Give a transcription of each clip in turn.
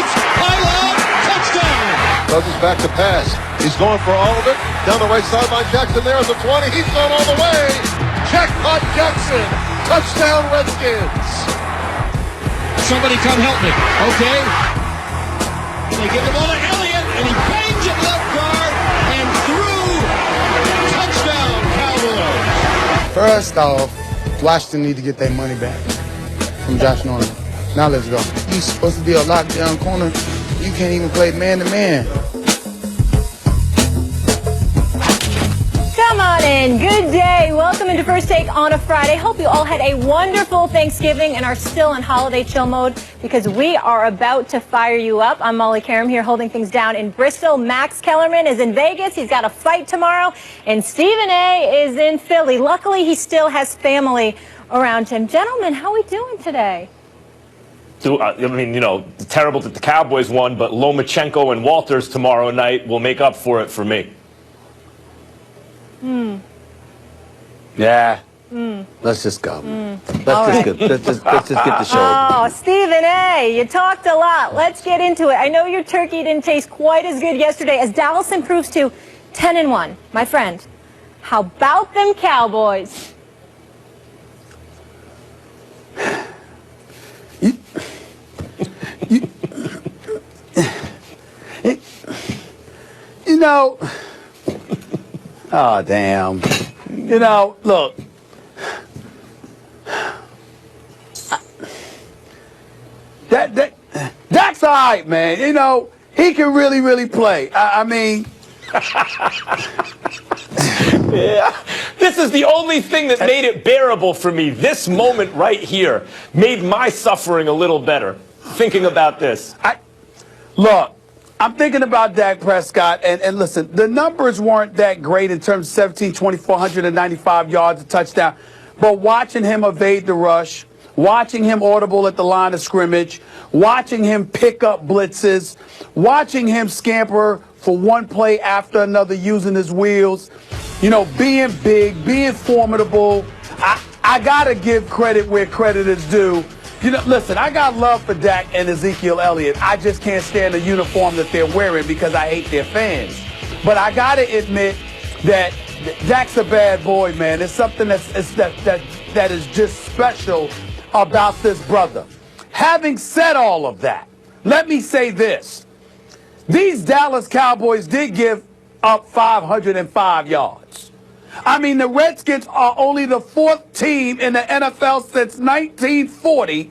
leaps, pylon, touchdown. Cousins back to pass. He's going for all of it. Down the right sideline, Jackson there is a 20. He's gone all the way. Jackpot Jackson. Touchdown Redskins. Somebody come help me. Okay. They give the ball to Elliott, and he bangs it left guard and through. Touchdown Cowboys. First off, Washington need to get their money back from Josh Norman. Now let's go. He's supposed to be a lockdown corner. You can't even play man-to-man. Come on in. Good day. Welcome into First Take on a Friday. Hope you all had a wonderful Thanksgiving and are still in holiday chill mode because we are about to fire you up. I'm Molly Karam here holding things down in Bristol. Max Kellerman is in Vegas. He's got a fight tomorrow. And Stephen A. is in Philly. Luckily, he still has family around him. Gentlemen, how are we doing today? I mean, terrible that the Cowboys won, but Lomachenko and Walters tomorrow night will make up for it for me. Yeah. Let's just go. Let's just get the show. Oh, Stephen A., you talked a lot. Let's get into it. I know your turkey didn't taste quite as good yesterday as Dallas improves to 10-1. My friend, how about them Cowboys? Oh, damn. Look. That's all right, man. He can really play. I mean... Yeah. This is the only thing that made it bearable for me. This moment right here made my suffering a little better, thinking about this. Look, I'm thinking about Dak Prescott, and listen, the numbers weren't that great in terms of 17, 2,495 yards, a touchdown, but watching him evade the rush, watching him audible at the line of scrimmage, watching him pick up blitzes, watching him scamper for one play after another using his wheels, being big, being formidable. I got to give credit where credit is due. Listen, I got love for Dak and Ezekiel Elliott. I just can't stand the uniform that they're wearing because I hate their fans. But I got to admit that Dak's a bad boy, man. It's something that is just special about this brother. Having said all of that, let me say this. These Dallas Cowboys did give up 505 yards. I mean, the Redskins are only the fourth team in the NFL since 1940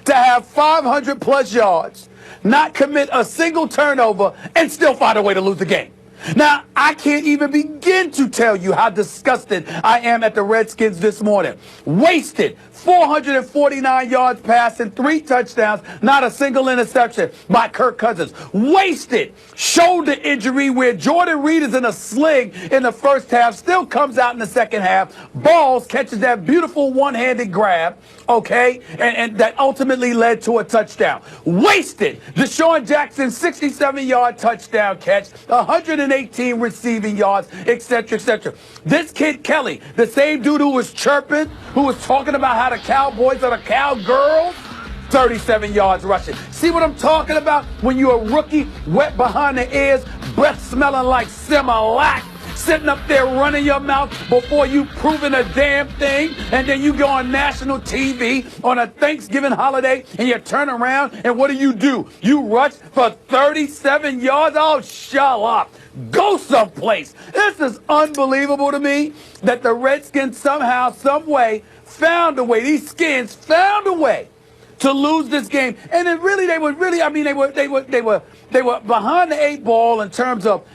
to have 500-plus yards, not commit a single turnover, and still find a way to lose the game. Now, I can't even begin to tell you how disgusted I am at the Redskins this morning. Wasted 449 yards passing, 3 touchdowns, not a single interception by Kirk Cousins. Wasted shoulder injury where Jordan Reed is in a sling in the first half, still comes out in the second half. Balls catches that beautiful one-handed grab, okay, and that ultimately led to a touchdown. Wasted Deshaun Jackson's 67-yard touchdown catch, 118 receiving yards, etc., etc. This kid Kelly, the same dude who was chirping, who was talking about how the Cowboys are the cowgirls, 37 yards rushing. See what I'm talking about? When you're a rookie, wet behind the ears, breath smelling like Similac, sitting up there running your mouth before you proving a damn thing, and then you go on national TV on a Thanksgiving holiday, and you turn around, and what do? You rush for 37 yards? Oh, shut up. Go someplace. This is unbelievable to me that the Redskins somehow, some way, found a way. These skins found a way to lose this game, and then really they were behind the 8 ball in terms of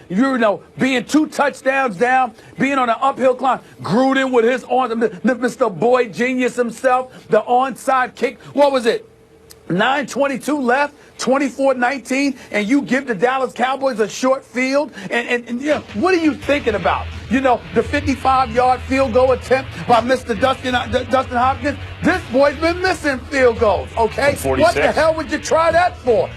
being 2 touchdowns down, being on an uphill climb. Gruden with his Mr. Boyd Genius himself, the onside kick. What was it? 9:22 left. 24-19, and you give the Dallas Cowboys a short field, and what are you thinking about? The 55-yard field goal attempt by Mr. Dustin Hopkins. This boy's been missing field goals, okay? 46. What the hell would you try that for?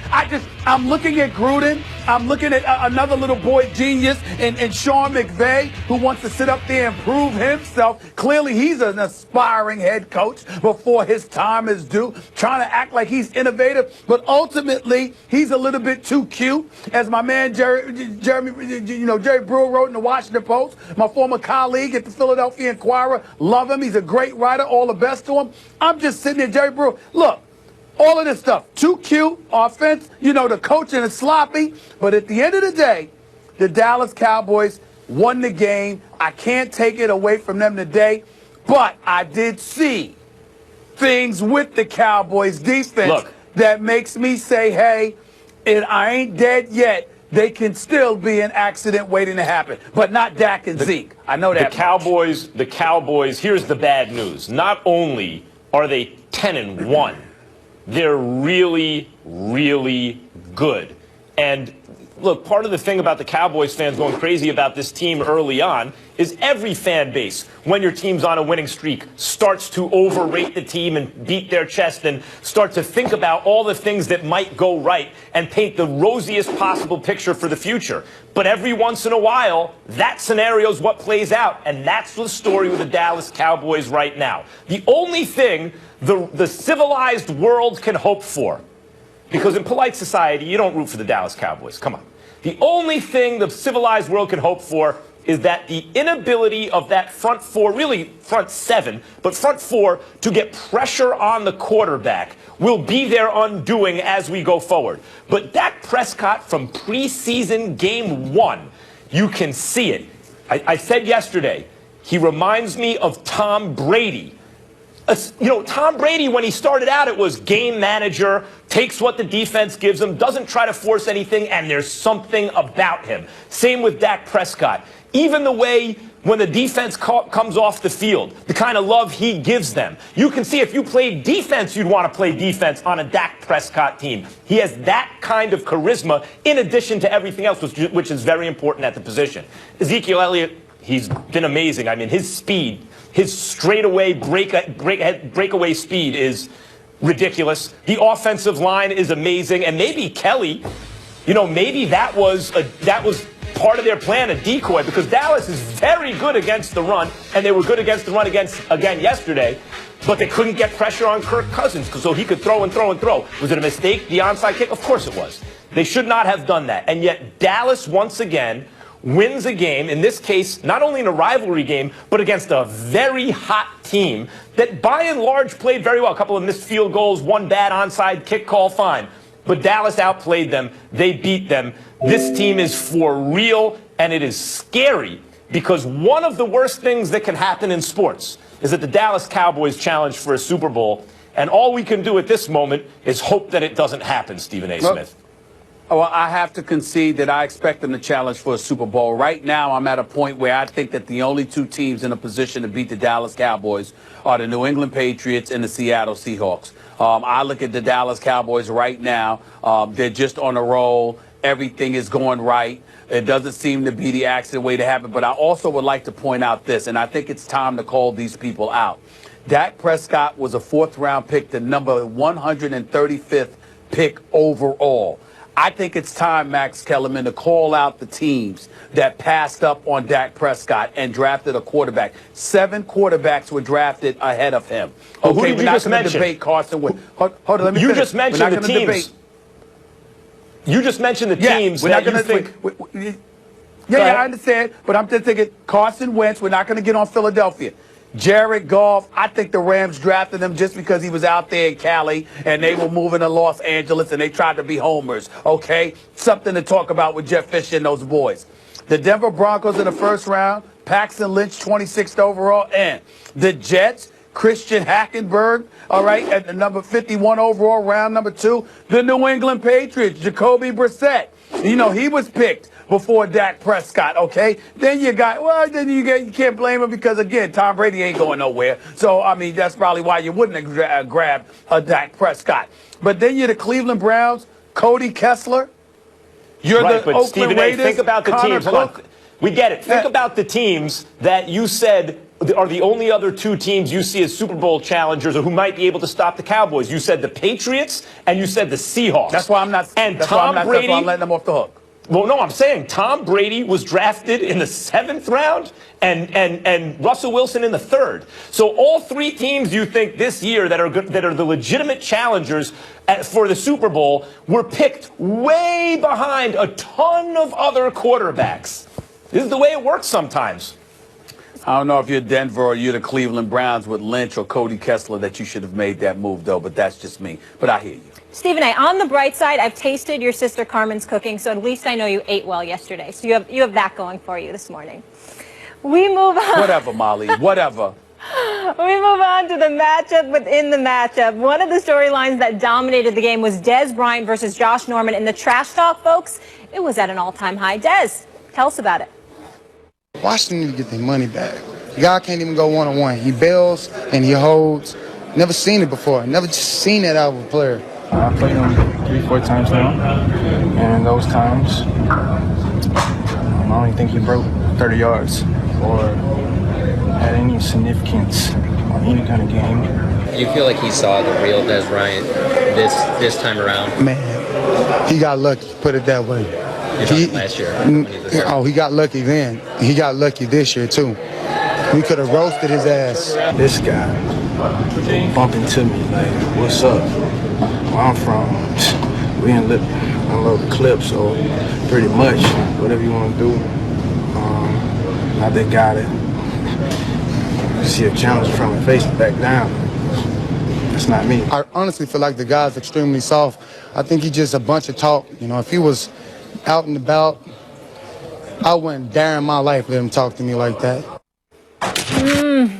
I'm looking at Gruden, I'm looking at another little boy genius in Sean McVay, who wants to sit up there and prove himself. Clearly, he's an aspiring head coach before his time is due, trying to act like he's innovative. But ultimately, he's a little bit too cute. As my man Jerry Brewer wrote in the Washington Post, my former colleague at the Philadelphia Inquirer, love him. He's a great writer. All the best to him. I'm just sitting there, Jerry Brewer. Look. All of this stuff, too cute, offense, the coaching is sloppy. But at the end of the day, the Dallas Cowboys won the game. I can't take it away from them today. But I did see things with the Cowboys defense that makes me say, hey, I ain't dead yet. They can still be an accident waiting to happen, but not Dak and Zeke. I know that. The Cowboys, here's the bad news. Not only are they 10-1, they're really, really good. And look, part of the thing about the Cowboys fans going crazy about this team early on is every fan base, when your team's on a winning streak, starts to overrate the team and beat their chest and start to think about all the things that might go right and paint the rosiest possible picture for the future. But every once in a while, that scenario is what plays out. And that's the story with the Dallas Cowboys right now. The only thing the civilized world can hope for, because in polite society, you don't root for the Dallas Cowboys. Come on. The only thing the civilized world can hope for is that the inability of that front four, really front seven, but front four, to get pressure on the quarterback will be their undoing as we go forward. But Dak Prescott from preseason game one, you can see it. I said yesterday, he reminds me of Tom Brady. Tom Brady, when he started out, it was game manager, takes what the defense gives him, doesn't try to force anything, and there's something about him. Same with Dak Prescott. Even the way when the defense comes off the field, the kind of love he gives them. You can see if you played defense, you'd want to play defense on a Dak Prescott team. He has that kind of charisma in addition to everything else, which is very important at the position. Ezekiel Elliott, he's been amazing. I mean, his speed, his straightaway breakaway speed is ridiculous. The offensive line is amazing. And maybe Kelly, maybe that was part of their plan, a decoy, because Dallas is very good against the run, and they were good against the run again yesterday, but they couldn't get pressure on Kirk Cousins so he could throw and throw and throw. Was it a mistake, the onside kick? Of course it was. They should not have done that. And yet Dallas, once again, wins a game, in this case, not only in a rivalry game, but against a very hot team that by and large played very well. A couple of missed field goals, one bad onside kick call, fine. But Dallas outplayed them. They beat them. This team is for real, and it is scary because one of the worst things that can happen in sports is that the Dallas Cowboys challenge for a Super Bowl, and all we can do at this moment is hope that it doesn't happen, Stephen A. Smith. Well, I have to concede that I expect them to challenge for a Super Bowl. Right now, I'm at a point where I think that the only two teams in a position to beat the Dallas Cowboys are the New England Patriots and the Seattle Seahawks. I look at the Dallas Cowboys right now. They're just on a roll. Everything is going right. It doesn't seem to be the accident way to happen. But I also would like to point out this, and I think it's time to call these people out. Dak Prescott was a fourth-round pick, the number 135th pick overall. I think it's time, Max Kellerman, to call out the teams that passed up on Dak Prescott and drafted a quarterback. 7 quarterbacks were drafted ahead of him. Okay, who did you just mention? Debate Carson Wentz. Hold on, let me You finish. just mentioned the teams. You just mentioned the teams that you think. Yeah, I understand, but I'm just thinking Carson Wentz. We're not going to get on Philadelphia. Jared Goff, I think the Rams drafted him just because he was out there in Cali and they were moving to Los Angeles and they tried to be homers, okay? Something to talk about with Jeff Fisher and those boys. The Denver Broncos in the first round, Paxton Lynch, 26th overall, and the Jets, Christian Hackenberg, all right, at the number 51 overall, round number 2. The New England Patriots, Jacoby Brissett. He was picked before Dak Prescott, okay? Then you can't blame him because, again, Tom Brady ain't going nowhere. So, I mean, that's probably why you wouldn't have grabbed Dak Prescott. But then you're the Cleveland Browns, Cody Kessler. You're right, the but Oakland Stephen Raiders, A., think about the teams. Hold on. We get it. Think about the teams that you said are the only other 2 teams you see as Super Bowl challengers or who might be able to stop the Cowboys. You said the Patriots and you said the Seahawks. That's why I'm not. And that's Tom why I'm Brady. That's why I'm letting them off the hook. Well, no, I'm saying Tom Brady was drafted in the 7th round and Russell Wilson in the 3rd. So all 3 teams you think this year that are the legitimate challengers for the Super Bowl were picked way behind a ton of other quarterbacks. This is the way it works sometimes. I don't know if you're Denver or you're the Cleveland Browns with Lynch or Cody Kessler that you should have made that move, though, but that's just me. But I hear you. Stephen A., on the bright side, I've tasted your sister Carmen's cooking, so at least I know you ate well yesterday. So you have that going for you this morning. We move on. Whatever, Molly, whatever. We move on to the matchup within the matchup. One of the storylines that dominated the game was Dez Bryant versus Josh Norman. In the trash talk, folks, it was at an all-time high. Dez, tell us about it. Washington need to get their money back. The guy can't even go one-on-one. He bails and he holds. Never seen it before. Never just seen it out of a player. I played him 3-4 times now, and those times, I don't even think he broke 30 yards or had any significance on any kind of game. Do you feel like he saw the real Dez Bryant this time around? Man, he got lucky, put it that way. Last year. He got lucky then. He got lucky this year, too. We could have roasted his ass. This guy bumped into me like, what's up? Where I'm from, we unload the clip, so pretty much whatever you want to do, not that guy that you see a challenge from and face it back down. That's not me. I honestly feel like the guy's extremely soft. I think he's just a bunch of talk. You know, if he was out and about, I wouldn't dare in my life let him talk to me like that.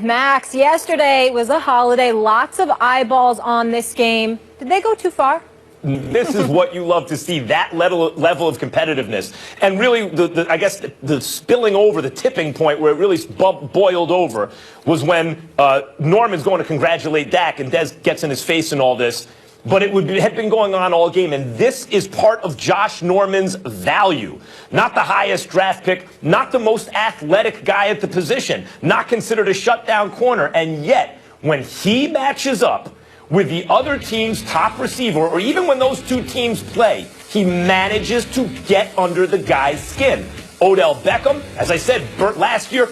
Max, yesterday was a holiday. Lots of eyeballs on this game. Did they go too far? This is what you love to see, that level of competitiveness. And really, I guess the spilling over, the tipping point where it really boiled over was when Norman's going to congratulate Dak and Dez gets in his face and all this. But it had been going on all game, and this is part of Josh Norman's value. Not the highest draft pick, not the most athletic guy at the position, not considered a shutdown corner, and yet, when he matches up with the other team's top receiver, or even when those two teams play, he manages to get under the guy's skin. Odell Beckham, as I said, last year,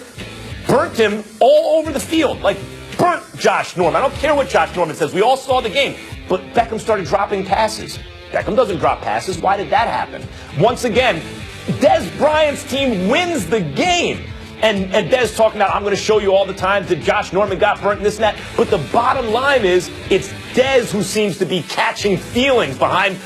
burnt him all over the field, like burnt Josh Norman. I don't care what Josh Norman says. We all saw the game. But Beckham started dropping passes. Beckham doesn't drop passes. Why did that happen? Once again, Dez Bryant's team wins the game. And Dez talking about, I'm going to show you all the times that Josh Norman got burnt and this and that. But the bottom line is, it's Dez who seems to be catching feelings behind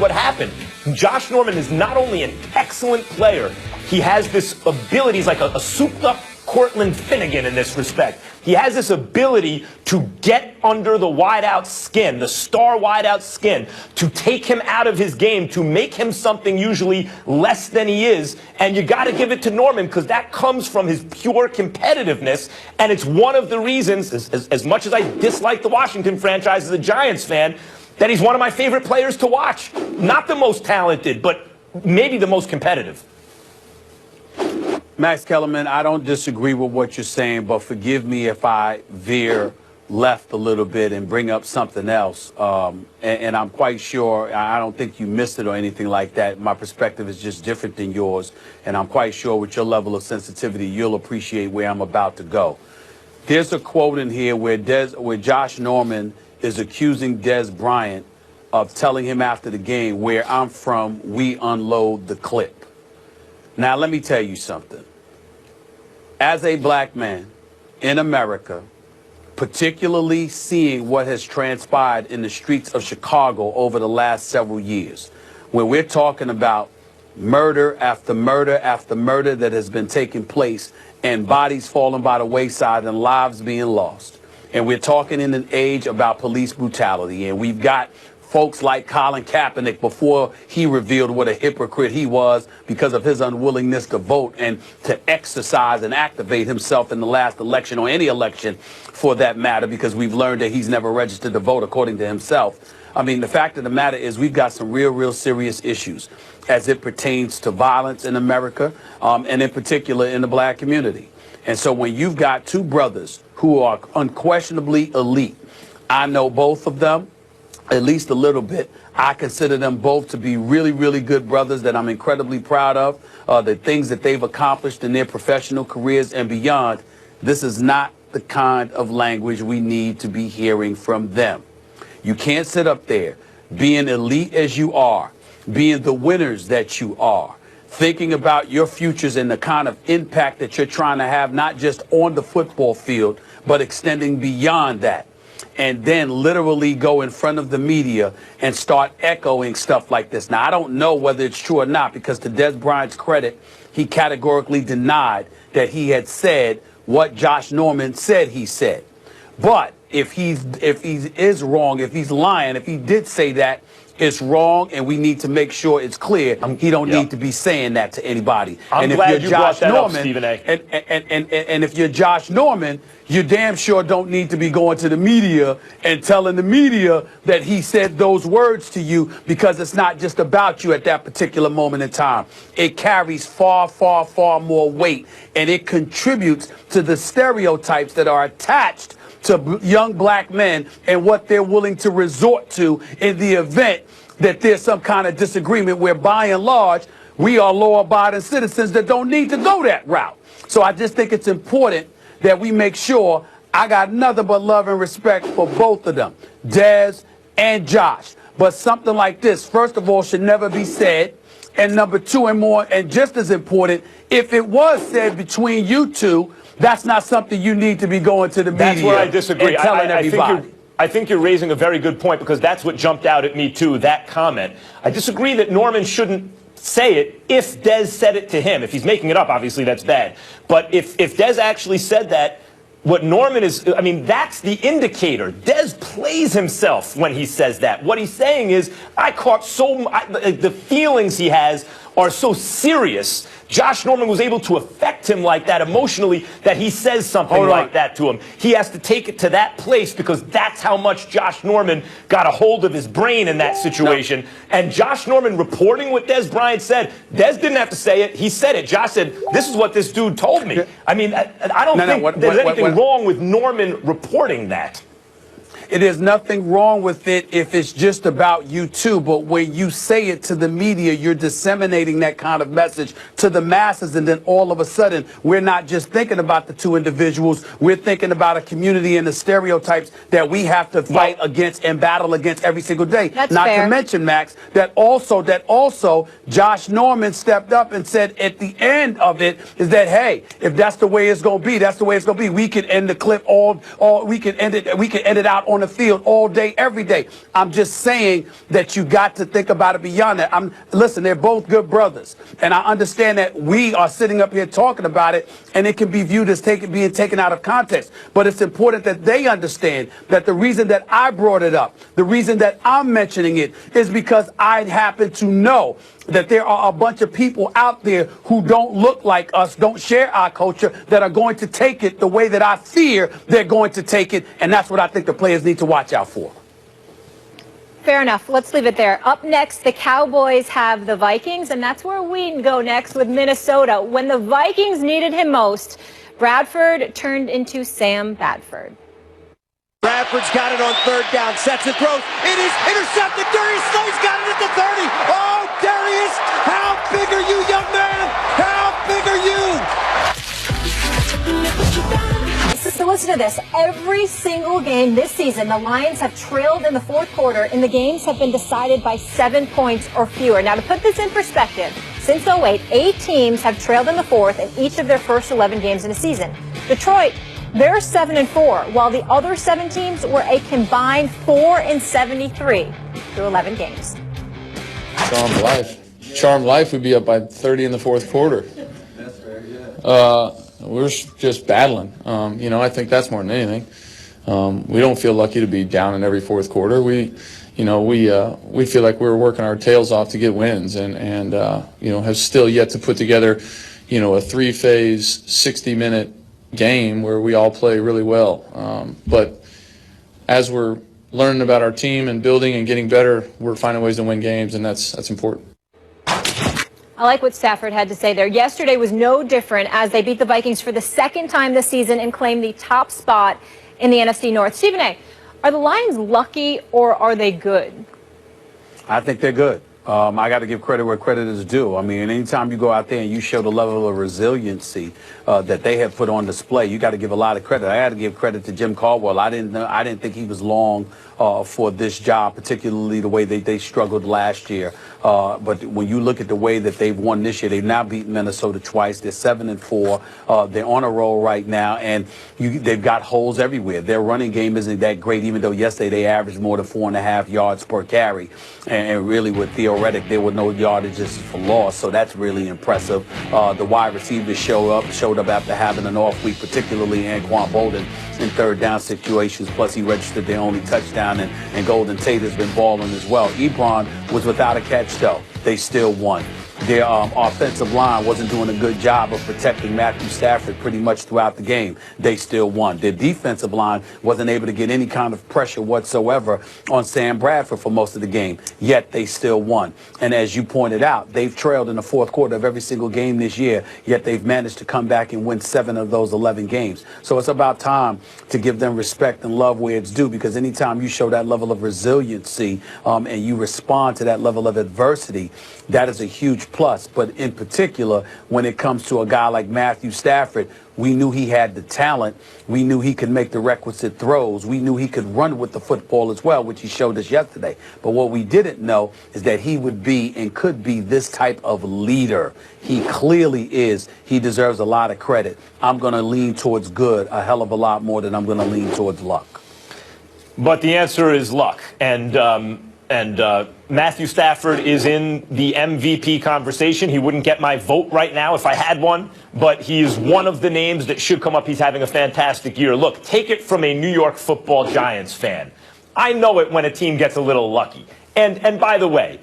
what happened. Josh Norman is not only an excellent player, he has this ability. He's like a souped-up Cortland Finnegan in this respect. He has this ability to get under the wideout skin, the star wideout skin, to take him out of his game, to make him something usually less than he is. And you got to give it to Norman because that comes from his pure competitiveness. And it's one of the reasons, as much as I dislike the Washington franchise as a Giants fan, that he's one of my favorite players to watch. Not the most talented, but maybe the most competitive. Max Kellerman, I don't disagree with what you're saying, but forgive me if I veer left a little bit and bring up something else. And I'm quite sure, I don't think you missed it or anything like that. My perspective is just different than yours. And I'm quite sure with your level of sensitivity, you'll appreciate where I'm about to go. There's a quote in here where Josh Norman is accusing Dez Bryant of telling him after the game, where I'm from, we unload the clip. Now, let me tell you something. As a black man in America, particularly seeing what has transpired in the streets of Chicago over the last several years, when we're talking about murder after murder after murder that has been taking place and bodies falling by the wayside and lives being lost. And we're talking in an age about police brutality. And we've got folks like Colin Kaepernick, before he revealed what a hypocrite he was because of his unwillingness to vote and to exercise and activate himself in the last election, or any election for that matter, because we've learned that he's never registered to vote according to himself. I mean, the fact of the matter is we've got some real serious issues as it pertains to violence in America, and in particular in the black community. And so when you've got two brothers who are unquestionably elite, I know both of them. at least a little bit. I consider them both to be really, really good brothers that I'm incredibly proud of, the things that they've accomplished in their professional careers and beyond. This is not the kind of language we need to be hearing from them. You can't sit up there being elite as you are, being the winners that you are, thinking about your futures and the kind of impact that you're trying to have, not just on the football field, but extending beyond that. And then literally go in front of the media and start echoing stuff like this. Now, I don't know whether it's true or not, because to Des Bryant's credit, he categorically denied that he had said what Josh Norman said he said. But if he is wrong, if he's lying, if he did say that, it's wrong, and we need to make sure it's clear. He don't need to be saying that to anybody. I'm glad you brought that up, Stephen A. And if you're Josh Norman, you damn sure don't need to be going to the media and telling the media that he said those words to you, because it's not just about you at that particular moment in time. It carries far, far, far more weight, and it contributes to the stereotypes that are attached to young black men and what they're willing to resort to in the event that there's some kind of disagreement, where by and large we are law-abiding citizens that don't need to go that route. So I just think it's important that we make sure. I got nothing but love and respect for both of them, Des and Josh. But something like this, first of all, should never be said. And number two, and more, and just as important, if it was said between you two, that's not something you need to be going to the media. That's where I disagree. And telling everybody. I think you're raising a very good point, because that's what jumped out at me too, that comment. I disagree that Norman shouldn't say it if Des said it to him. If he's making it up, obviously that's bad. But if Des actually said that, what Norman is, I mean, that's the indicator. Des plays himself when he says that. What he's saying is, the feelings he has are so serious. Josh Norman was able to affect him like that emotionally, that he says something like that to him. He has to take it to that place, because that's how much Josh Norman got a hold of his brain in that situation. No. And Josh Norman reporting what Des Bryant said, Des didn't have to say it. He said it. Josh said, this is what this dude told me. I mean, I don't think there's anything wrong with Norman reporting that. It is nothing wrong with it if it's just about you two, but when you say it to the media, you're disseminating that kind of message to the masses, and then all of a sudden, we're not just thinking about the two individuals, we're thinking about a community and the stereotypes that we have to fight against and battle against every single day. That's not fair. to mention, Max, that also Josh Norman stepped up and said at the end of it is that, hey, if that's the way it's going to be, that's the way it's going to be. We can end the clip we can end it out on the field all day, every day. I'm just saying that you got to think about it beyond that. Listen, they're both good brothers, and I understand that we are sitting up here talking about it, and it can be viewed as being taken out of context. But it's important that they understand that the reason that I brought it up, the reason that I'm mentioning it, is because I happen to know that there are a bunch of people out there who don't look like us, don't share our culture, that are going to take it the way that I fear they're going to take it, and that's what I think the players need to watch out for. Fair enough. Let's leave it there. Up next, the Cowboys have the Vikings, and that's where we go next with Minnesota. When the Vikings needed him most, Bradford turned into Sam Bradford. Bradford's got it on third down, sets it, throws. It is intercepted. Darius Slay's got it at the 30. Oh, Darius, how big are you, young man? How big are you? So listen to this. Every single game this season, the Lions have trailed in the fourth quarter, and the games have been decided by 7 points or fewer. Now, to put this in perspective, since 2008, 8 teams have trailed in the fourth in each of their first 11 games in a season. Detroit, they're 7-4, while the other 7 teams were a combined 4-73 through 11 games. Charmed life would be up by 30 in the fourth quarter. That's fair, yeah. We're just battling. I think that's more than anything. We don't feel lucky to be down in every fourth quarter. We feel like we're working our tails off to get wins, and have still yet to put together, a 3-phase, 60-minute game where we all play really well. But as we're learning about our team and building and getting better, we're finding ways to win games, and that's important. I like what Stafford had to say there. Yesterday was no different as they beat the Vikings for the second time this season and claim the top spot in the NFC North. Stephen A., Are the Lions lucky or are they good? I think they're good. I got to give credit where credit is due. I mean, anytime you go out there and you show the level of resiliency that they have put on display, you got to give a lot of credit. I got to give credit to Jim Caldwell. I didn't think he was long for this job, particularly the way they struggled last year. But when you look at the way that they've won this year, they've now beaten Minnesota twice. They're 7-4. They're on a roll right now, and they've got holes everywhere. Their running game isn't that great, even though yesterday they averaged more than 4.5 yards per carry. And really, with Theo Reddick, there were no yardages for loss, so that's really impressive. The wide receivers showed up after having an off week, particularly Anquan Bolden in third down situations. Plus, he registered their only touchdown, and Golden Tate has been balling as well. Ebron was without a catch, though. They still won. Their offensive line wasn't doing a good job of protecting Matthew Stafford pretty much throughout the game. They still won. Their defensive line wasn't able to get any kind of pressure whatsoever on Sam Bradford for most of the game, yet they still won. And as you pointed out, they've trailed in the fourth quarter of every single game this year, yet they've managed to come back and win 7 of those 11 games. So it's about time to give them respect and love where it's due, because anytime you show that level of resiliency and you respond to that level of adversity, that is a huge plus. But in particular, when it comes to a guy like Matthew Stafford, we knew he had the talent. We knew he could make the requisite throws. We knew he could run with the football as well, which he showed us yesterday. But what we didn't know is that he would be and could be this type of leader. He clearly is. He deserves a lot of credit. I'm going to lean towards good a hell of a lot more than I'm going to lean towards luck. But the answer is luck. And Matthew Stafford is in the MVP conversation. He wouldn't get my vote right now if I had one, but he is one of the names that should come up. He's having a fantastic year. Look, take it from a New York Football Giants fan. I know it when a team gets a little lucky. And by the way,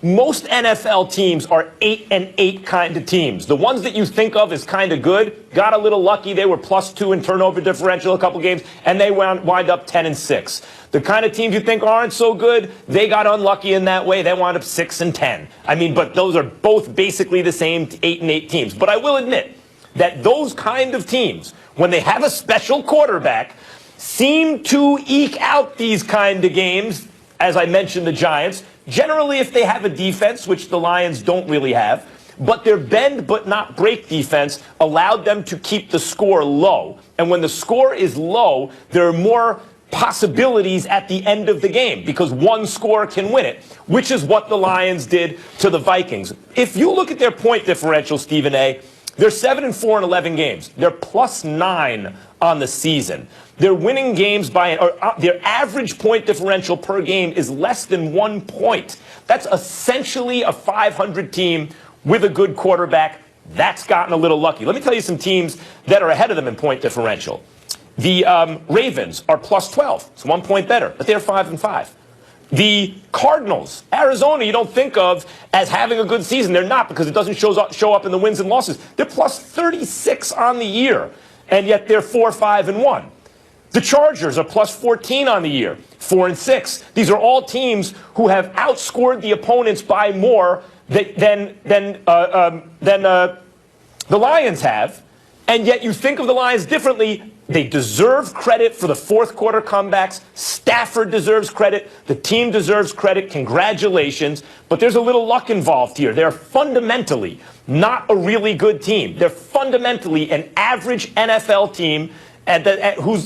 most NFL teams are 8-8 kind of teams. The ones that you think of as kind of good got a little lucky. They were +2 in turnover differential a couple games, and they wind up 10-6. The kind of teams you think aren't so good, they got unlucky in that way. They wound up 6-10. I mean, but those are both basically the same 8-8 teams. But I will admit that those kind of teams, when they have a special quarterback, seem to eke out these kind of games. As I mentioned, the Giants, generally if they have a defense, which the Lions don't really have, but their bend but not break defense allowed them to keep the score low. And when the score is low, there are more possibilities at the end of the game because one score can win it, which is what the Lions did to the Vikings. If you look at their point differential, Stephen A., they're 7-4 in 11 games. They're +9 on the season. They're winning games their average point differential per game is less than 1 point. That's essentially a 500 team with a good quarterback. That's gotten a little lucky. Let me tell you some teams that are ahead of them in point differential. The Ravens are +12. It's 1 point better, but they're 5-5. The Cardinals, Arizona, you don't think of as having a good season. They're not, because it doesn't show up in the wins and losses. They're +36 on the year, and yet they're 4-5-1. The Chargers are +14 on the year, 4-6. These are all teams who have outscored the opponents by more than the Lions have, and yet you think of the Lions differently. They deserve credit for the fourth quarter comebacks. Stafford deserves credit. The team deserves credit. Congratulations. But there's a little luck involved here. They're fundamentally not a really good team. They're fundamentally an average NFL team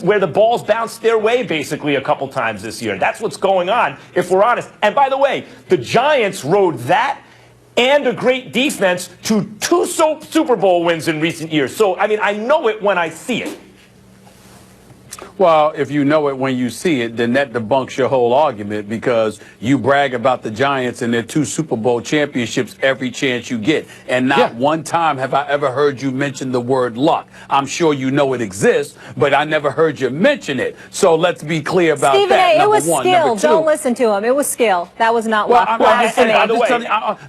where the balls bounced their way basically a couple times this year. That's what's going on, if we're honest. And by the way, the Giants rode that and a great defense to 2 Super Bowl wins in recent years. So, I mean, I know it when I see it. Well, if you know it when you see it, then that debunks your whole argument, because you brag about the Giants and their 2 Super Bowl championships every chance you get. And not one time have I ever heard you mention the word luck. I'm sure you know it exists, but I never heard you mention it. So let's be clear about Stephen that. A., it was one. skill. Two, Don't listen to him. It was skill. That was not luck.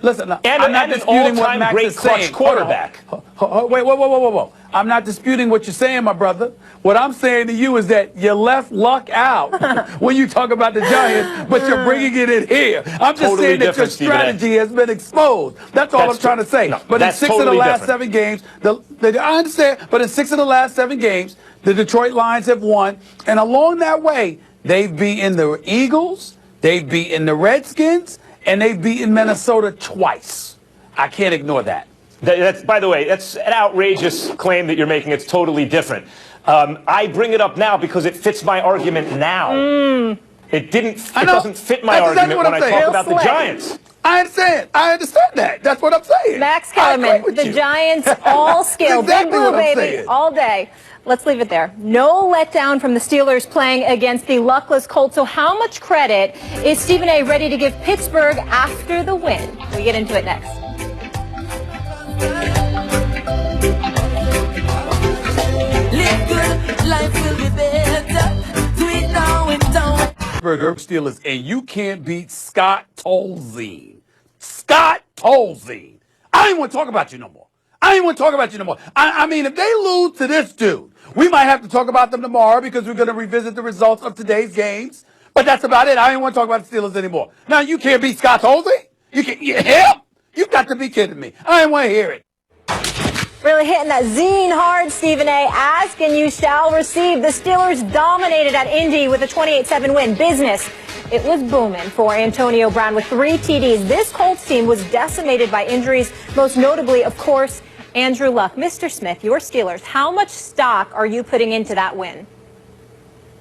Listen, I'm not disputing what all-time Max great is clutch saying. quarterback. Wait, whoa. I'm not disputing what you're saying, my brother. What I'm saying to you is that you left luck out when you talk about the Giants, but you're bringing it in here. I'm just saying that your strategy has been exposed. That's all I'm trying to say. But in 6 of the last 7 games, I understand, but in 6 of the last 7 games, the Detroit Lions have won. And along that way, they've beaten the Eagles, they've beaten the Redskins, and they've beaten Minnesota twice. I can't ignore that. That's, by the way, that's an outrageous claim that you're making. It's totally different. I bring it up now because it fits my argument now. It doesn't fit my argument when I talk about the Giants. I understand that. That's what I'm saying. Max Kellerman, the Giants all skill. Exactly Big Blue, baby, all day. Let's leave it there. No letdown from the Steelers playing against the luckless Colts. So how much credit is Stephen A. ready to give Pittsburgh after the win? We get into it next. Live good, life will be better. Do it now and don't. Pittsburgh Steelers, and you can't beat Scott Tolzien. Scott Tolzien. I don't even want to talk about you no more. I mean, if they lose to this dude, we might have to talk about them tomorrow because we're going to revisit the results of today's games. But that's about it. I don't want to talk about the Steelers anymore. Now, you can't beat Scott Tolzien? Him? You've got to be kidding me. I don't want to hear it. Really hitting that zine hard, Stephen A. Ask and you shall receive. The Steelers dominated at Indy with a 28-7 win. Business. It was booming for Antonio Brown with 3 TDs. This Colts team was decimated by injuries, most notably, of course, Andrew Luck. Mr. Smith, your Steelers, how much stock are you putting into that win?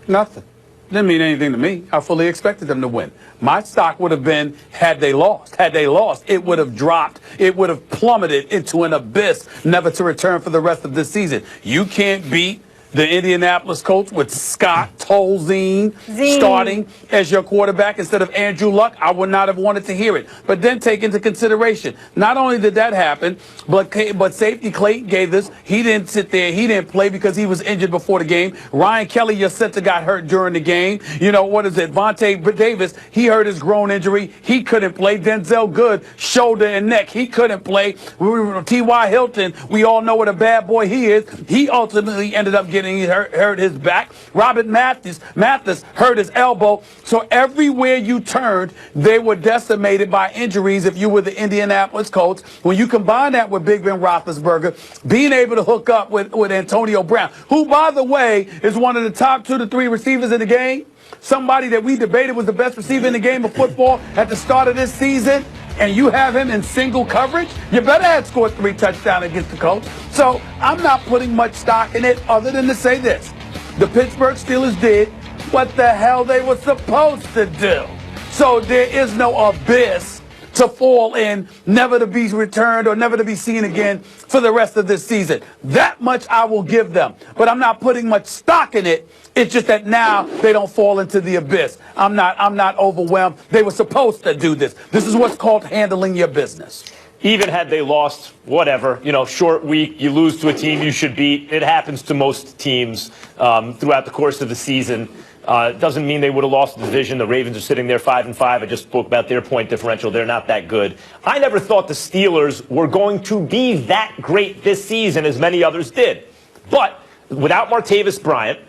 Nothing. Didn't mean anything to me. I fully expected them to win. My stock would have been had they lost. Had they lost, it would have dropped. It would have plummeted into an abyss, never to return for the rest of this season. You can't beat the Indianapolis Colts with Scott Tolzien starting as your quarterback instead of Andrew Luck. I would not have wanted to hear it. But then take into consideration, not only did that happen, but safety Clayton gave this. He didn't sit there. He didn't play because he was injured before the game. Ryan Kelly, your center, got hurt during the game. You know, what is it? Vontae Davis, he hurt his groin injury. He couldn't play. Denzel Good, shoulder and neck. He couldn't play. T.Y. Hilton, we all know what a bad boy he is. He ultimately ended up getting hurt his back. Robert Mathis hurt his elbow. So everywhere you turned, they were decimated by injuries if you were the Indianapolis Colts. When you combine that with Big Ben Roethlisberger, being able to hook up with Antonio Brown, who, by the way, is one of the top 2 to 3 receivers in the game, somebody that we debated was the best receiver in the game of football at the start of this season, and you have him in single coverage, you better have scored 3 touchdowns against the Colts. So I'm not putting much stock in it other than to say this. The Pittsburgh Steelers did what the hell they were supposed to do. So there is no abyss to fall in, never to be returned or never to be seen again for the rest of this season. That much I will give them. But I'm not putting much stock in it. It's just that now they don't fall into the abyss. I'm not overwhelmed. They were supposed to do this. This is what's called handling your business. Even had they lost, whatever, short week, you lose to a team you should beat. It happens to most teams throughout the course of the season. It doesn't mean they would have lost the division. The Ravens are sitting there 5-5. I just spoke about their point differential. They're not that good. I never thought the Steelers were going to be that great this season as many others did. But without Martavis Bryant,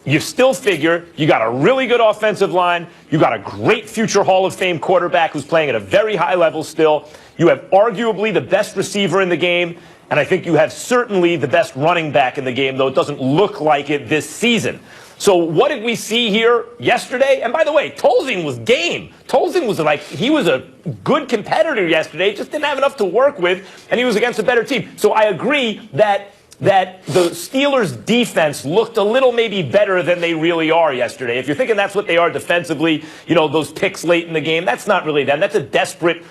you still figure you got a really good offensive line. You got a great future Hall of Fame quarterback who's playing at a very high level still. You have arguably the best receiver in the game. And I think you have certainly the best running back in the game, though it doesn't look like it this season. So what did we see here yesterday? And by the way, Tolzien was game. Tolzien was he was a good competitor yesterday, just didn't have enough to work with, and he was against a better team. So I agree that the Steelers' defense looked a little maybe better than they really are yesterday. If you're thinking that's what they are defensively, those picks late in the game, that's not really them. That's a desperate,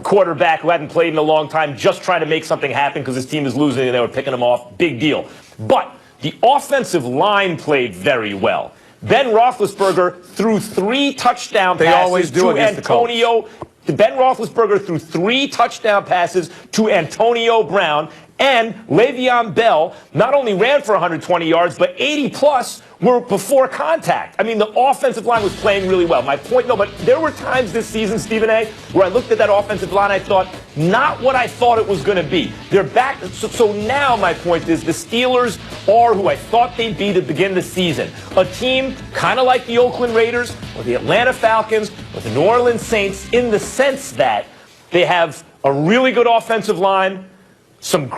quarterback who hadn't played in a long time just trying to make something happen because his team is losing and they were picking him off. Big deal. But the offensive line played very well. Ben Roethlisberger threw 3 touchdown passes to Antonio. Ben Roethlisberger threw 3 touchdown passes to Antonio Brown. And Le'Veon Bell not only ran for 120 yards, but 80-plus were before contact. I mean, the offensive line was playing really well. My point, no, but there were times this season, Stephen A., where I looked at that offensive line, I thought, not what I thought it was going to be. They're back. So now my point is the Steelers are who I thought they'd be to begin the season. A team kind of like the Oakland Raiders or the Atlanta Falcons or the New Orleans Saints in the sense that they have a really good offensive line, some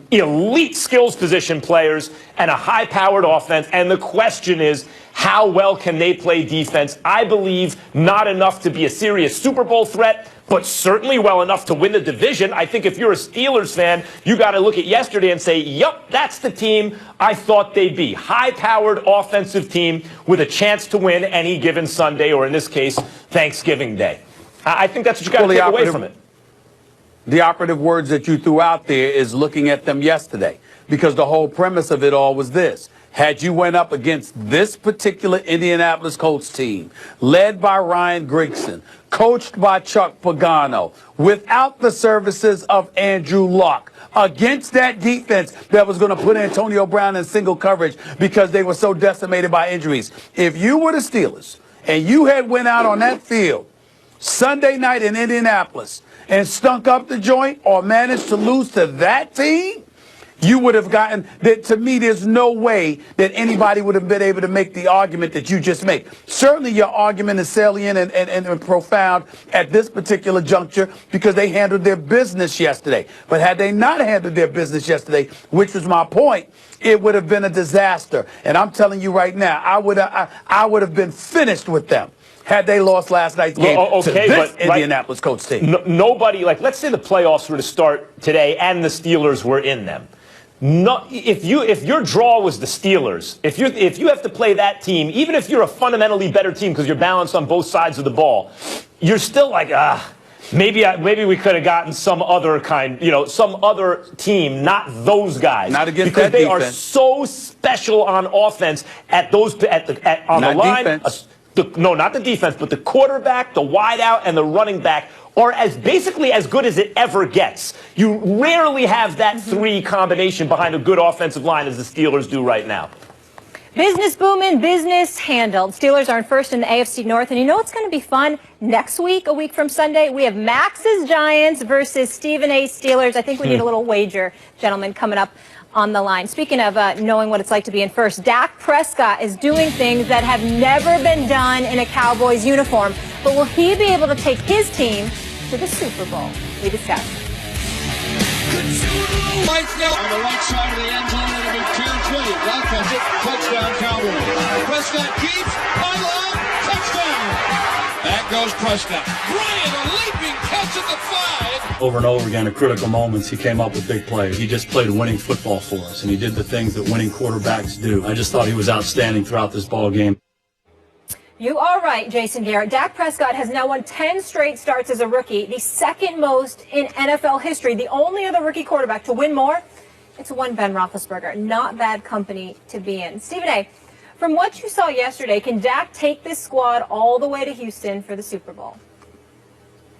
elite skills position players, and a high-powered offense. And the question is, how well can they play defense? I believe not enough to be a serious Super Bowl threat, but certainly well enough to win the division. I think if you're a Steelers fan, you got to look at yesterday and say, yup, that's the team I thought they'd be. High-powered offensive team with a chance to win any given Sunday, or in this case, Thanksgiving Day. I think that's what you got to take away from it. The operative words that you threw out there is looking at them yesterday, because the whole premise of it all was this. Had you went up against this particular Indianapolis Colts team, led by Ryan Grigson, coached by Chuck Pagano, without the services of Andrew Luck, against that defense that was going to put Antonio Brown in single coverage because they were so decimated by injuries. If you were the Steelers and you had went out on that field Sunday night in Indianapolis and stunk up the joint or managed to lose to that team, you would have gotten that. To me, there's no way that anybody would have been able to make the argument that you just made. Certainly your argument is salient and profound at this particular juncture because they handled their business yesterday. But had they not handled their business yesterday, which was my point, it would have been a disaster. And I'm telling you right now, I would have been finished with them had they lost last night's game to this Indianapolis Colts team. Nobody, let's say the playoffs were to start today and the Steelers were in them. If your draw was the Steelers, if you have to play that team, even if you're a fundamentally better team because you're balanced on both sides of the ball, you're still like, maybe we could have gotten some other some other team, not those guys. Not against because that they defense. are so special on offense on the line. Defense. No, not the defense, but the quarterback, the wideout, and the running back are basically as good as it ever gets. You rarely have that three combination behind a good offensive line as the Steelers do right now. Business booming, business handled. Steelers are in first in the AFC North. And you know what's going to be fun? Next week, a week from Sunday, we have Max's Giants versus Stephen A. Steelers. I think we need a little wager, gentlemen, coming up on the line. Speaking of knowing what it's like to be in first, Dak Prescott is doing things that have never been done in a Cowboys uniform. But will he be able to take his team to the Super Bowl? We discuss. Right now on the right side of the end zone, it'll be Terrence Williams. That catch it. Touchdown Cowboys. Prescott keeps, pylon, touchdown. Back goes Prescott. Bryant, a leaping catch at the 5. Over and over again, at critical moments, he came up with big plays. He just played winning football for us, and he did the things that winning quarterbacks do. I just thought he was outstanding throughout this ball game. You are right, Jason Garrett. Dak Prescott has now won 10 straight starts as a rookie, the second most in NFL history. The only other rookie quarterback to win more, it's one Ben Roethlisberger. Not bad company to be in. Stephen A., from what you saw yesterday, can Dak take this squad all the way to Houston for the Super Bowl?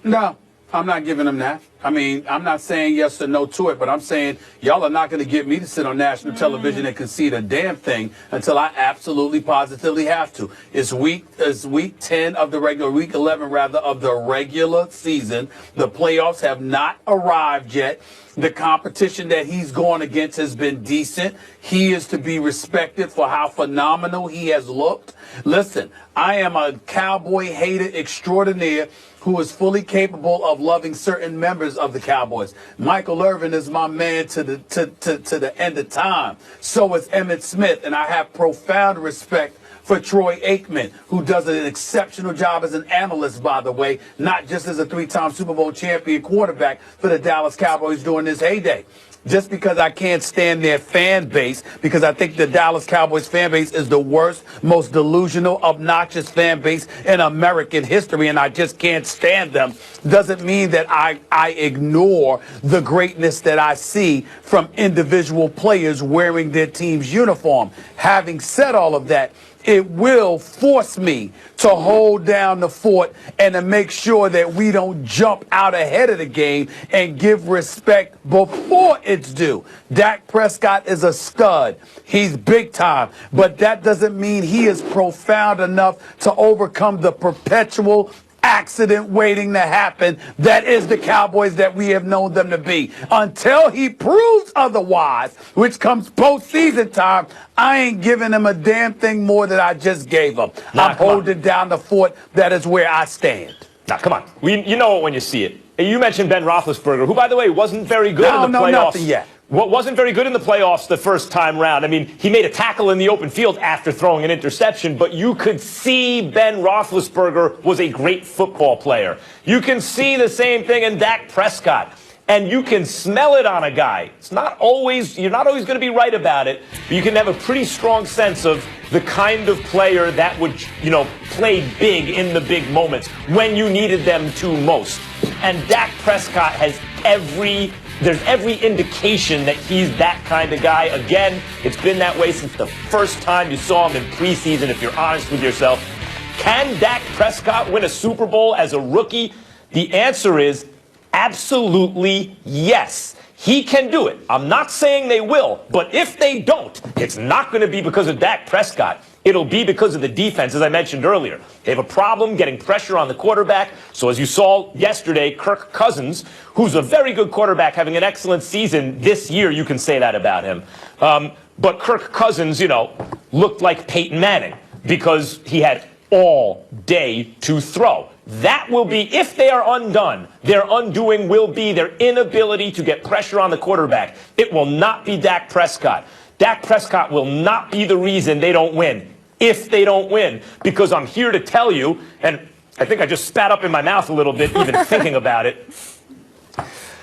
No, I'm not giving him that. I mean, I'm not saying yes or no to it, but I'm saying y'all are not going to get me to sit on national television and concede a damn thing until I absolutely positively have to. It's week 10 of the regular, week 11 rather, of the regular season. The playoffs have not arrived yet. The competition that he's going against has been decent. He is to be respected for how phenomenal he has looked. Listen, I am a Cowboy hater extraordinaire who is fully capable of loving certain members of the Cowboys. Michael Irvin is my man to the end of time. So is Emmitt Smith, and I have profound respect for Troy Aikman, who does an exceptional job as an analyst, by the way, not just as a 3-time Super Bowl champion quarterback for the Dallas Cowboys during his heyday. Just because I can't stand their fan base, because I think the Dallas Cowboys fan base is the worst, most delusional, obnoxious fan base in American history, and I just can't stand them, doesn't mean that I ignore the greatness that I see from individual players wearing their team's uniform. Having said all of that, it will force me to hold down the fort and to make sure that we don't jump out ahead of the game and give respect before it's due. Dak Prescott is a stud. He's big time, but that doesn't mean he is profound enough to overcome the perpetual accident waiting to happen that is the Cowboys that we have known them to be. Until he proves otherwise, which comes postseason time, I ain't giving him a damn thing more than I just gave him. I'm holding down the fort. That is where I stand. Now, come on. You know it when you see it. You mentioned Ben Roethlisberger, who, by the way, wasn't very good in the playoffs. Nothing yet. Wasn't very good in the playoffs the first time round. I mean, he made a tackle in the open field after throwing an interception, but you could see Ben Roethlisberger was a great football player. You can see the same thing in Dak Prescott, and you can smell it on a guy. You're not always going to be right about it, but you can have a pretty strong sense of the kind of player that would, play big in the big moments when you needed them to most. And Dak Prescott has there's every indication that he's that kind of guy. Again, it's been that way since the first time you saw him in preseason, if you're honest with yourself. Can Dak Prescott win a Super Bowl as a rookie? The answer is absolutely yes. He can do it. I'm not saying they will, but if they don't, it's not going to be because of Dak Prescott. It'll be because of the defense, as I mentioned earlier. They have a problem getting pressure on the quarterback. So as you saw yesterday, Kirk Cousins, who's a very good quarterback, having an excellent season this year, you can say that about him. But Kirk Cousins, looked like Peyton Manning because he had all day to throw. That will be, if they are undone, their undoing will be their inability to get pressure on the quarterback. It will not be Dak Prescott. Dak Prescott will not be the reason they don't win, if they don't win, because I'm here to tell you, and I think I just spat up in my mouth a little bit even thinking about it,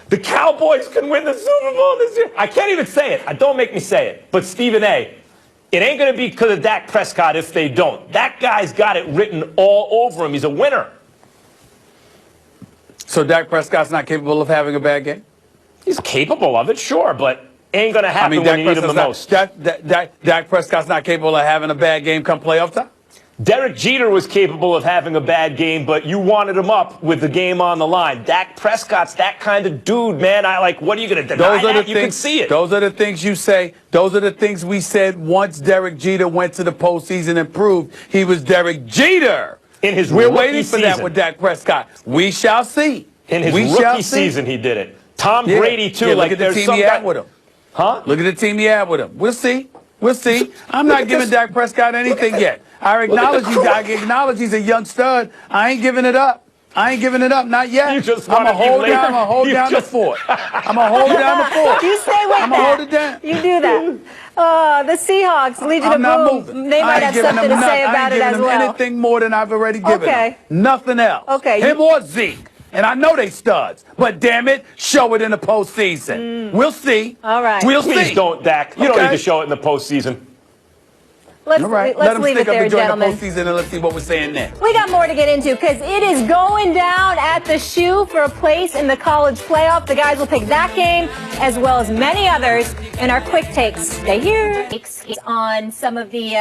the Cowboys can win the Super Bowl this year. I can't even say it. Don't make me say it. But Stephen A., it ain't going to be because of Dak Prescott if they don't. That guy's got it written all over him. He's a winner. So Dak Prescott's not capable of having a bad game? He's capable of it, sure, but ain't going to happen when you need him the most. Dak Prescott's not capable of having a bad game come playoff time? Derek Jeter was capable of having a bad game, but you wanted him up with the game on the line. Dak Prescott's that kind of dude, man. What are you going to deny that? You can see it. Those are the things you say. Those are the things we said once Derek Jeter went to the postseason and proved he was Derek Jeter. We're waiting for that with Dak Prescott. We shall see. In his rookie season, he did it. Tom Brady, too. Look at the team he had with him. Huh? Look at the team he had with him. We'll see. We'll see. I'm not giving Dak Prescott anything yet. I acknowledge he's a young stud. I ain't giving it up. Not yet. I'm going to hold down the fort. I'm going to hold down the fort. You stay with I'm going to hold it down. You do that. The Seahawks, Legion of Boom, they might have something to say about it as well. I ain't giving them anything more than I've already given them. Nothing else. Okay. Him or Zeke. And I know they studs, but damn it, show it in the postseason. We'll see. All right. We'll see. Please don't, Dak. You don't need to show it in the postseason. Let's Let leave it there, gentlemen. The postseason and let's see what we're saying next. We got more to get into because it is going down at the shoe for a place in the college playoff. The guys will pick that game as well as many others in our quick takes. Stay here. On some of the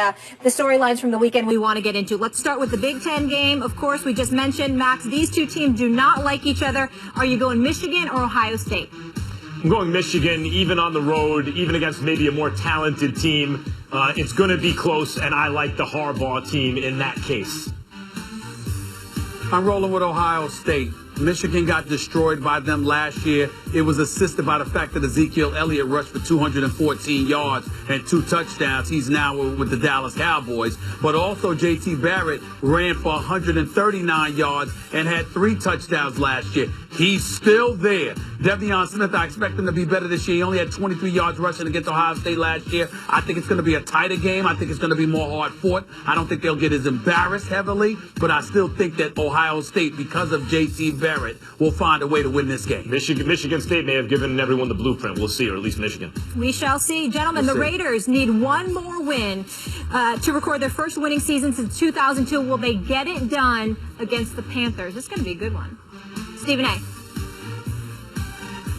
storylines from the weekend we want to get into. Let's start with the Big Ten game. Of course, we just mentioned, Max, these two teams do not like each other. Are you going Michigan or Ohio State? I'm going Michigan, even on the road, even against maybe a more talented team. It's going to be close, and I like the Harbaugh team in that case. I'm rolling with Ohio State. Michigan got destroyed by them last year. It was assisted by the fact that Ezekiel Elliott rushed for 214 yards and 2 touchdowns. He's now with the Dallas Cowboys. But also J.T. Barrett ran for 139 yards and had 3 touchdowns last year. He's still there. Devion Smith, I expect him to be better this year. He only had 23 yards rushing against Ohio State last year. I think it's going to be a tighter game. I think it's going to be more hard fought. I don't think they'll get as embarrassed heavily, but I still think that Ohio State, because of J.T. Barrett, will find a way to win this game. Michigan State may have given everyone the blueprint. We'll see, or at least Michigan. We shall see. Gentlemen, the Raiders need one more win to record their first winning season since 2002. Will they get it done against the Panthers? It's going to be a good one. Stephen A.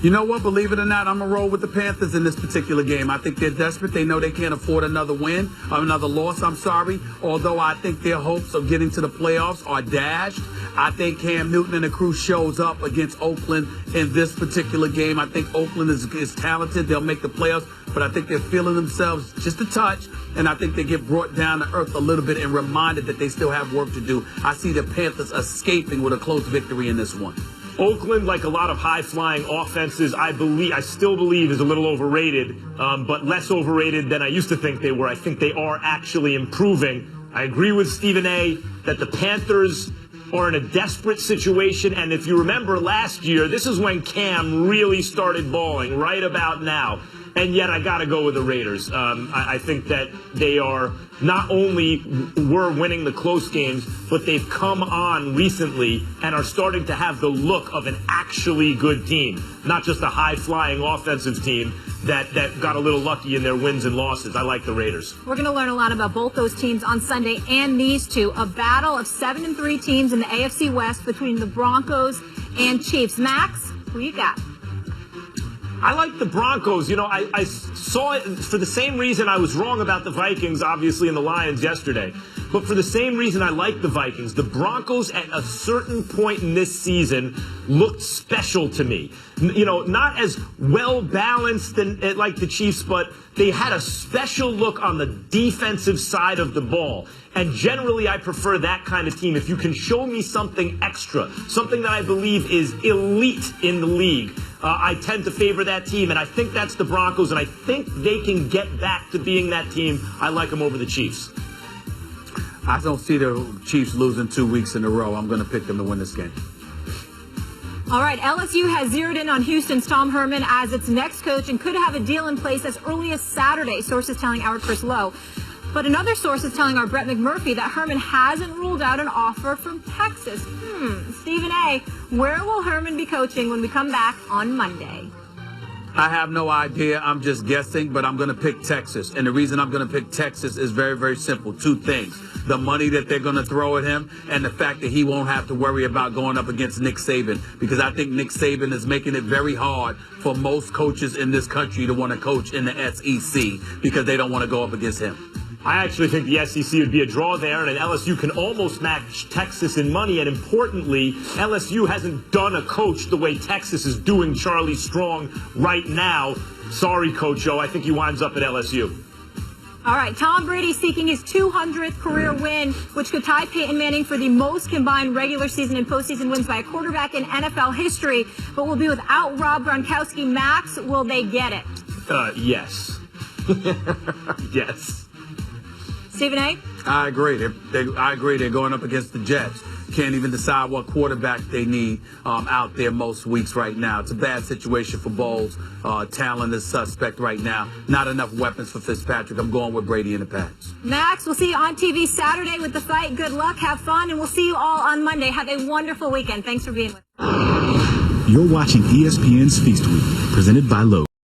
You know what? Believe it or not, I'm going to roll with the Panthers in this particular game. I think they're desperate. They know they can't afford another win, or another loss, I'm sorry. Although I think their hopes of getting to the playoffs are dashed. I think Cam Newton and the crew shows up against Oakland in this particular game. I think Oakland is talented. They'll make the playoffs, but I think they're feeling themselves just a touch, and I think they get brought down to earth a little bit and reminded that they still have work to do. I see the Panthers escaping with a close victory in this one. Oakland, like a lot of high-flying offenses, I still believe is a little overrated, but less overrated than I used to think they were. I think they are actually improving. I agree with Stephen A. that the Panthers are in a desperate situation, and if you remember last year, this is when Cam really started balling, right about now. And yet I got to go with the Raiders. I think that they are not only were winning the close games, but they've come on recently and are starting to have the look of an actually good team, not just a high-flying offensive team that got a little lucky in their wins and losses. I like the Raiders. We're going to learn a lot about both those teams on Sunday and these two. A battle of 7-3 teams in the AFC West between the Broncos and Chiefs. Max, who you got? I like the Broncos. You know, I saw it for the same reason I was wrong about the Vikings, obviously, and the Lions yesterday. But for the same reason I like the Vikings. The Broncos, at a certain point in this season, looked special to me. You know, not as well-balanced like the Chiefs, but they had a special look on the defensive side of the ball. And generally, I prefer that kind of team. If you can show me something extra, something that I believe is elite in the league, I tend to favor that team, and I think that's the Broncos, and I think they can get back to being that team. I like them over the Chiefs. I don't see the Chiefs losing 2 weeks in a row. I'm going to pick them to win this game. All right, LSU has zeroed in on Houston's Tom Herman as its next coach and could have a deal in place as early as Saturday, sources telling our Chris Lowe. But another source is telling our Brett McMurphy that Herman hasn't ruled out an offer from Texas. Stephen A., where will Herman be coaching when we come back on Monday? I have no idea. I'm just guessing, but I'm going to pick Texas. And the reason I'm going to pick Texas is very, very simple. Two things. The money that they're going to throw at him and the fact that he won't have to worry about going up against Nick Saban. Because I think Nick Saban is making it very hard for most coaches in this country to want to coach in the SEC because they don't want to go up against him. I actually think the SEC would be a draw there, and LSU can almost match Texas in money. And importantly, LSU hasn't done a coach the way Texas is doing Charlie Strong right now. Sorry, Coach O. I think he winds up at LSU. All right, Tom Brady seeking his 200th career win, which could tie Peyton Manning for the most combined regular season and postseason wins by a quarterback in NFL history, but will be without Rob Gronkowski. Max, will they get it? Yes. Yes. Stephen A.? I agree. I agree. They're going up against the Jets. Can't even decide what quarterback they need out there most weeks right now. It's a bad situation for Bowles. Talent is suspect right now. Not enough weapons for Fitzpatrick. I'm going with Brady and the Pats. Max, we'll see you on TV Saturday with the fight. Good luck. Have fun. And we'll see you all on Monday. Have a wonderful weekend. Thanks for being with us. You're watching ESPN's Feast Week, presented by Lowe's.